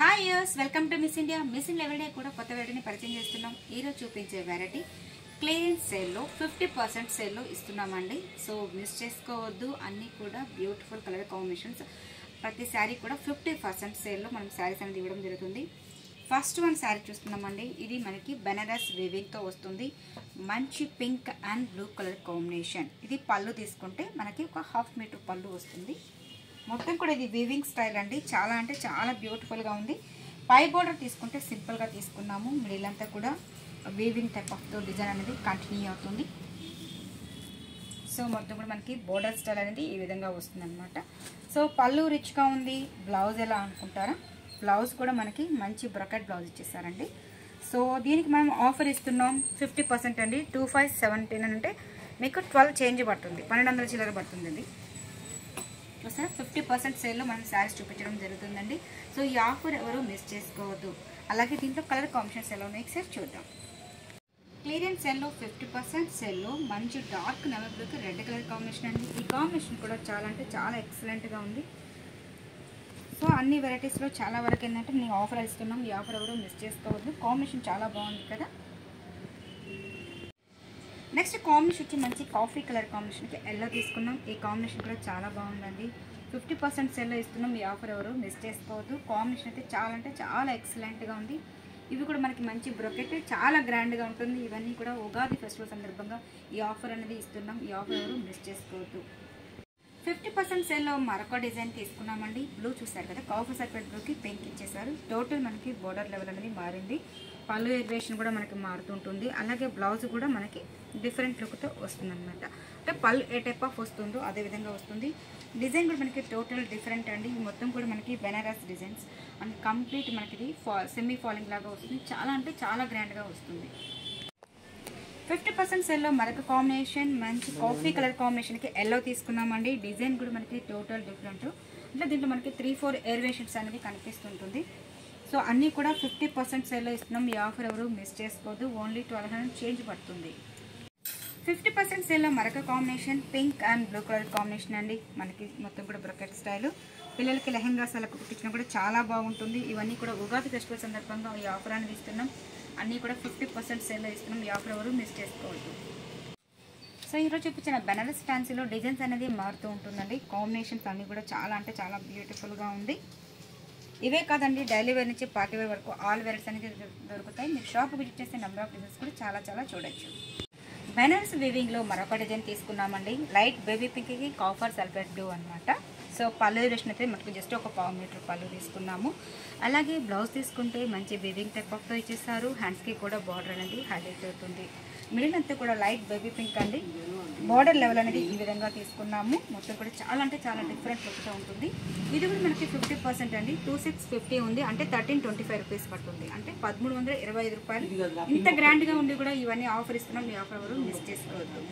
Hi use welcome to miss India. Miss India ఎవరిడే కూడా కొత్త వెరైటీని పరిచయం చేస్తున్నాం. ఈరోజు చూపించే వెరైటీ క్లియరెన్స్ సేల్లో 50% సేల్లో ఇస్తున్నామండి. సో మిస్ చేసుకోవద్దు, అన్నీ కూడా బ్యూటిఫుల్ కలర్ కాంబినేషన్స్. ప్రతి శారీ కూడా 50% సేల్లో మనం శారీస్ అనేది ఇవ్వడం జరుగుతుంది. ఫస్ట్ వన్ శారీ చూస్తున్నామండి. ఇది మనకి బెనారస్ వీవింగ్తో వస్తుంది. మంచి pink and blue colour combination. ఇది పళ్ళు తీసుకుంటే మనకి ఒక 1/2 మీటర్ పళ్ళు వస్తుంది. మొత్తం కూడా ఇది వీవింగ్ స్టైల్ అండి. చాలా అంటే చాలా బ్యూటిఫుల్గా ఉంది. పై బోర్డర్ తీసుకుంటే సింపుల్గా తీసుకున్నాము. మిడిల్ అంతా కూడా వీవింగ్ టైప్ ఆఫ్ డిజైన్ అనేది కంటిన్యూ అవుతుంది. సో మొత్తం కూడా మనకి బోర్డర్ స్టైల్ అనేది ఈ విధంగా వస్తుంది అనమాట. సో పళ్ళు రిచ్గా ఉంది. బ్లౌజ్ ఎలా అనుకుంటారా? బ్లౌజ్ కూడా మనకి మంచి బ్రకెట్ బ్లౌజ్ ఇచ్చేసారండి. సో దీనికి మనం ఆఫర్ ఇస్తున్నాం 50% అండి. 2517 అంటే మీకు 12 చేంజ్ పడుతుంది, 1200 చిల్లర పడుతుంది అండి. సార్ 50% సేల్లో మనం శారీస్ చూపించడం జరుగుతుందండి. సో ఈ ఆఫర్ ఎవరు మిస్ చేసుకోవద్దు. అలాగే దీంట్లో కలర్ కాంబినేషన్స్ ఎలా ఉన్నాయి ఒకసారి చూద్దాం. క్లియరెన్స్ సేల్లో 50% సేల్లో మంచి డార్క్ నెవీ బ్లూకి రెడ్ కలర్ కాంబినేషన్ అండి. ఈ కాంబినేషన్ కూడా చాలా అంటే చాలా ఎక్సలెంట్గా ఉంది. సో అన్ని వెరైటీస్లో చాలా వరకు ఏంటంటే నేను ఆఫర్ ఇస్తున్నాం. ఈ ఆఫర్ ఎవరు మిస్ చేసుకోవద్దు. కాంబినేషన్ చాలా బాగుంది కదా. నెక్స్ట్ కాంబినేషన్ వచ్చి మంచి కాఫీ కలర్ కాంబినేషన్కి ఎల్లో తీసుకున్నాం. ఈ కాంబినేషన్ కూడా చాలా బాగుందండి. 50% సెల్లో ఇస్తున్నాం. ఈ ఆఫర్ ఎవరు మిస్ చేసుకోవద్దు. కాంబినేషన్ అయితే చాలా అంటే చాలా ఎక్సలెంట్గా ఉంది. ఇవి కూడా మనకి మంచి బ్రొకెట్ చాలా గ్రాండ్గా ఉంటుంది. ఇవన్నీ కూడా ఉగాది ఫెస్టివల్ సందర్భంగా ఈ ఆఫర్ అనేది ఇస్తున్నాం. ఈ ఆఫర్ ఎవరు మిస్ చేసుకోవద్దు. 50% సేల్లో మరొక డిజైన్ తీసుకున్నామండి. బ్లూ చూసారు కదా, కాఫీ సర్ఫెట్ బ్లూకి పింక్ ఇచ్చేసారు. టోటల్ మనకి బోర్డర్ లెవెల్ అనేది మారింది. పళ్ళు ఎలివేషన్ కూడా మనకి మారుతుంటుంది. అలాగే బ్లౌజ్ కూడా మనకి డిఫరెంట్ లుక్తో వస్తుంది అనమాట. అంటే పళ్ళు ఏ టైప్ ఆఫ్ వస్తుందో అదే విధంగా వస్తుంది. డిజైన్ కూడా మనకి టోటల్ డిఫరెంట్ అండి. మొత్తం కూడా మనకి బెనారస్ డిజైన్స్ అండ్ కంప్లీట్ మనకి ఇది సెమీ ఫాలింగ్ లాగా వస్తుంది. చాలా అంటే చాలా గ్రాండ్గా వస్తుంది. 50% సెల్లో మరొక కాంబినేషన్ మంచి కాఫీ కలర్ కాంబినేషన్కి ఎల్లో తీసుకున్నామండి. డిజైన్ కూడా మనకి టోటల్ డిఫరెంట్. అంటే దీంట్లో మనకి 3-4 ఎలివేషన్స్ అనేది కనిపిస్తుంటుంది. సో అన్నీ కూడా 50% సేల్లో ఇస్తున్నాం. ఈ ఆఫర్ ఎవరు మిస్ చేసుకోవద్దు. ఓన్లీ 1200 చేంజ్ పడుతుంది. 50% సేల్లో మరొక combination pink and blue colour combination అండి. మనకి మొత్తం కూడా బ్రకెట్ స్టైల్. పిల్లలకి లెహెంగాస్ అలా కుట్టించినా కూడా చాలా బాగుంటుంది. ఇవన్నీ కూడా ఉగాది ఫెస్టివల్ సందర్భంగా ఈ ఆఫర్ అనేది ఇస్తున్నాం. అన్నీ కూడా 50% సేల్లో ఇస్తున్నాం. ఈ ఆఫర్ ఎవరు మిస్ చేసుకోవద్దు. సో ఈరోజు చూపించిన బెనారస్ ఫ్యాన్సీలో డిజైన్స్ అనేది మారుతూ ఉంటుందండి. కాంబినేషన్స్ అన్నీ కూడా చాలా అంటే చాలా బ్యూటిఫుల్గా ఉంది. ఇవే కాదండి, డైలీ వేర్ నుంచి పార్టీ వేర్ వరకు ఆల్ వెరైటీస్ అనేది దొరుకుతాయి. మీరు షాప్ విజిట్ చేస్తే నెంబర్ ఆఫ్ డిజైన్స్ కూడా చాలా చాలా చూడొచ్చు. బెనారస్ వీవింగ్లో మరొక డిజైన్ తీసుకున్నామండి. లైట్ బేబీ పింక్కి కాఫర్ సల్ఫేట్ బ్లూ అనమాట. సో పళ్ళు ఎలివేషన్ అయితే మనకు జస్ట్ ఒక 1/4 మీటర్ పళ్ళు తీసుకున్నాము. అలాగే బ్లౌజ్ తీసుకుంటే మంచి వీవింగ్ టైప్ ఆఫ్తో ఇచ్చేస్తారు. హ్యాండ్స్కి కూడా బార్డర్ అనేది హైలైట్ అవుతుంది. మిడిల్ అంతా కూడా లైట్ బేబీ పింక్ అండి. బార్డర్ లెవెల్ అనేది ఈ విధంగా తీసుకున్నాము. మొత్తం కూడా చాలా అంటే చాలా డిఫరెంట్ లుక్తో ఉంటుంది. ఇది కూడా మనకి 50% అండి. 2650 ఉంది. అంటే 1325 రూపీస్ పడుతుంది. అంటే 1325 రూపాయలు. ఇంత గ్రాండ్గా ఉండి కూడా ఇవన్నీ ఆఫర్ ఇస్తున్నాం. ఈ ఆఫర్ ఎవరు మిస్ చేసుకోవద్దు.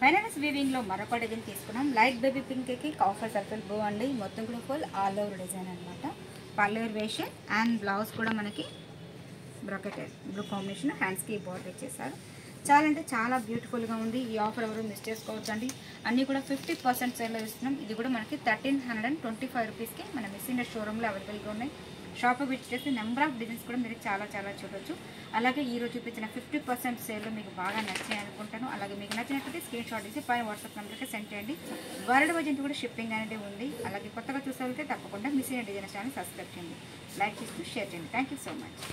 బెనారస్ వీవింగ్లో మరొక డిజైన్ తీసుకున్నాం. లైట్ బేబీ పింక్కి కాఫర్ సర్కిల్ బ్లూ అండి. మొత్తం కూడా ఫుల్ ఆల్ ఓవర్ డిజైన్ అనమాట. పళ్ళు వేషన్ అండ్ బ్లౌజ్ కూడా మనకి బ్రకెట్ బ్లూ కాంబినేషన్. హ్యాండ్స్కి బార్డర్ ఇచ్చేసారు. చాలా అంటే చాలా బ్యూటిఫుల్గా ఉంది. ఈ ఆఫర్ ఎవరు మిస్ చేసుకోవచ్చు అండి. అన్నీ కూడా 50% సేల్లో ఇస్తున్నాం. ఇది కూడా మనకి 1325 రూపీస్కి మన మిస్ ఇండియా షోరూమ్లో అవైలబుల్గా ఉన్నాయి. షాప్ విజిట్ చేసి నెంబర్ ఆఫ్ డిజైన్స్ కూడా మీరు చాలా చాలా చూడొచ్చు. అలాగే ఈరోజు చూపించిన 50% సేల్లో మీకు బాగా నచ్చాయి అనుకుంటాను. అలాగే మీకు నచ్చినట్లయితే స్క్రీన్ షాట్ తీసి పైన వాట్సాప్ నెంబర్కి సెండ్ చేయండి. వరల్డ్ వైడ్ కూడా షిప్పింగ్ అనేది ఉంది. అలాగే కొత్తగా చూసేవాళ్ళైతే తప్పకుండా miss India design channel subscribe చేయండి, లైక్ చేసి షేర్ చేయండి. Thank you so much.